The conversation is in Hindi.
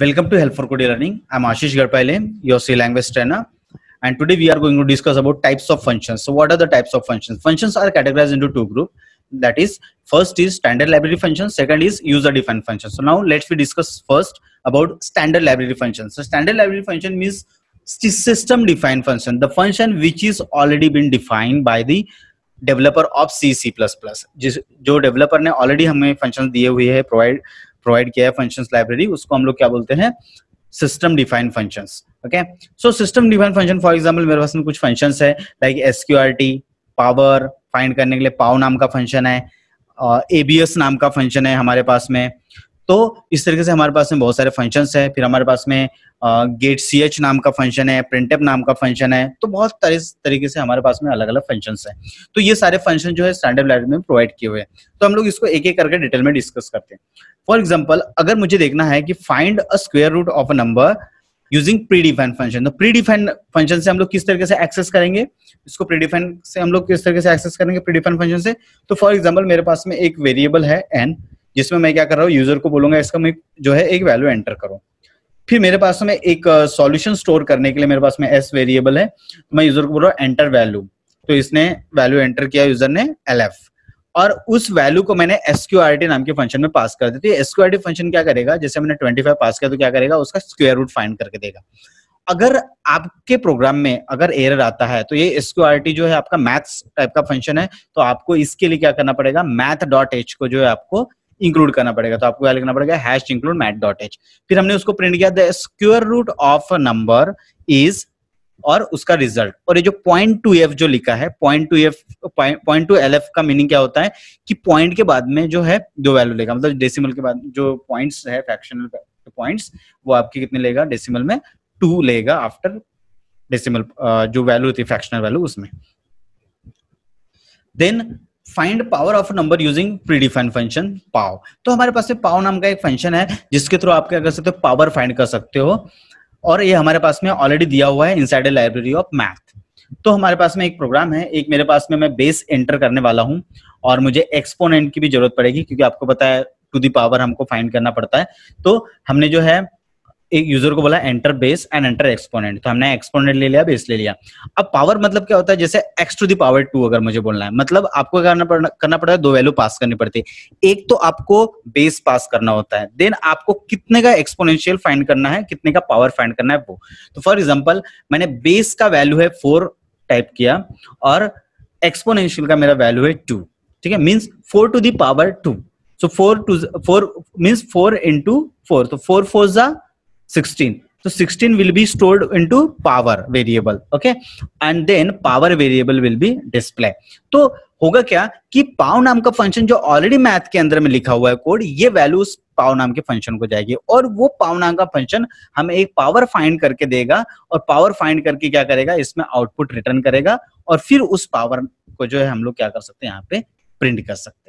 Welcome to Help for Code Learning. I'm Ashish Garpaile, your C language trainer, and today we are going to discuss about types of functions. So what are the types of functions? Functions are categorized into two groups. That is, first is standard library functions, second is user defined functions. So now let's discuss first about standard library functions. So standard library function means system defined function, the function which is already been defined by the developer of C++. जो डेवलपर ने ऑलरेडी हमें फंक्शंस दिए हुए हैं, प्रोवाइड किया है फंक्शंस लाइब्रेरी, उसको हम लोग क्या बोलते हैं? System defined functions. Okay, so system defined function, for example मेरे पास में कुछ फंक्शंस है लाइक SQRT, पावर फाइंड करने के लिए पाव नाम का फंक्शन है, ABS नाम का फंक्शन है हमारे पास में. तो इस तरीके से हमारे पास में बहुत सारे फंक्शंस है. फिर हमारे पास में गेट CH नाम का फंक्शन है, printf नाम का फंक्शन है. तो बहुत तरीके से हमारे पास में अलग अलग फंक्शंस है. तो ये सारे फंक्शन जो है स्टैंडर्ड लाइब्रेरी में प्रोवाइड किए हुए हैं. तो हम लोग इसको एक एक करके डिटेल में डिस्कस करते हैं. फॉर एग्जांपल, अगर मुझे देखना है कि find a square root of a number using predefined function, तो प्रीडिफाइंड फंक्शन से हम लोग किस तरीके से एक्सेस करेंगे इसको? प्रीडिफाइंड से हम लोग किस तरीके से एक्सेस करेंगे प्रीडिफाइंड फंक्शन से? तो फॉर एग्जांपल मेरे पास में एक वेरिएबल है n, जिसमें मैं क्या कर रहा हूँ, यूजर को बोलूंगा इसका मैं जो है एक वैल्यू एंटर करो. फिर मेरे पास में एक सॉल्यूशन स्टोर करने के लिए मेरे पास में s वेरिएबल है, तो मैं यूजर को बोल रहा हूँ एंटर वैल्यू. तो इसने वैल्यू एंटर किया यूजर ने LF, और उस वैल्यू को मैंने SQRT नाम के फंक्शन में पास कर दी. तो SQRT फंक्शन क्या करेगा, जैसे मैंने 25 पास किया तो क्या करेगा, उसका स्क्वायर रूट फाइंड करके देगा. अगर आपके प्रोग्राम में अगर एरर आता है तो ये SQRT जो है आपका मैथ्स टाइप का फंक्शन है, तो आपको इसके लिए क्या करना पड़ेगा, math.h को जो है आपको इंक्लूड करना पड़ेगा. तो आपको क्या लिखना पड़ेगा, #include math.h. फिर हमने उसको प्रिंट किया, the square root of a number is, और उसका रिजल्ट. और ये जो .2f जो लिखा है, .2LF का मीनिंग क्या होता है कि पॉइंट के बाद में जो है दो वैल्यू लेगा, मतलब डेसिमल के बाद जो पॉइंट्स है, फ्रैक्शनल पॉइंट्स, वो आपके कितने लेगा, डेसिमल में 2 लेगा आफ्टर डेसिमल जो वैल्यू होती है फ्रैक्शनल वैल्यू उसमें. Then find power of number using predefined function pow. तो हमारे पास पाव नाम का एक फंक्शन है जिसके थ्रू आप क्या कर सकते हो, पावर फाइंड कर सकते हो, और ये हमारे पास में ऑलरेडी दिया हुआ है inside the library of math. तो हमारे पास में एक प्रोग्राम है, एक मेरे पास में मैं बेस एंटर करने वाला हूं, और मुझे एक्सपोनेंट की भी जरूरत पड़ेगी क्योंकि आपको पता है टू दी पावर हमको फाइंड करना पड़ता है. तो हमने जो है एक यूजर को बोला enter base and enter exponent, तो हमने एक्सपोनेंट ले लिया, बेस ले लिया. अब पावर मतलब क्या होता है, जैसे x टू द पावर 2 अगर मुझे बोलना है, मतलब आपको करना पड़ता है, दो वैल्यू पास करनी पड़ती है. एक तो आपको बेस पास करना होता है, देन आपको कितने का एक्सपोनेंशियल फाइंड करना है, कितने का पावर फाइंड करना है वो. तो फॉर एग्जांपल मैंने बेस का वैल्यू है 4 टाइप किया, और एक्सपोनेंशियल का मेरा वैल्यू है 2. ठीक है, means 4 to the power 2. So 4 means 4 into 4, तो 4 4 जा 16. So 16 will be stored into power variable, okay, and then power variable will be display. तो होगा क्या कि पाव नाम का फंक्शन जो ऑलरेडी मैथ के अंदर में लिखा हुआ है कोड, ये वैल्यू पाव नाम के फंक्शन को जाएगी, और वो पाव नाम का फंक्शन हमें एक पावर फाइंड करके देगा, और पावर फाइंड करके क्या करेगा, इसमें आउटपुट रिटर्न करेगा, और फिर उस पावर को जो है हम लोग क्या कर सकते हैं, यहाँ पे प्रिंट कर सकते हैं.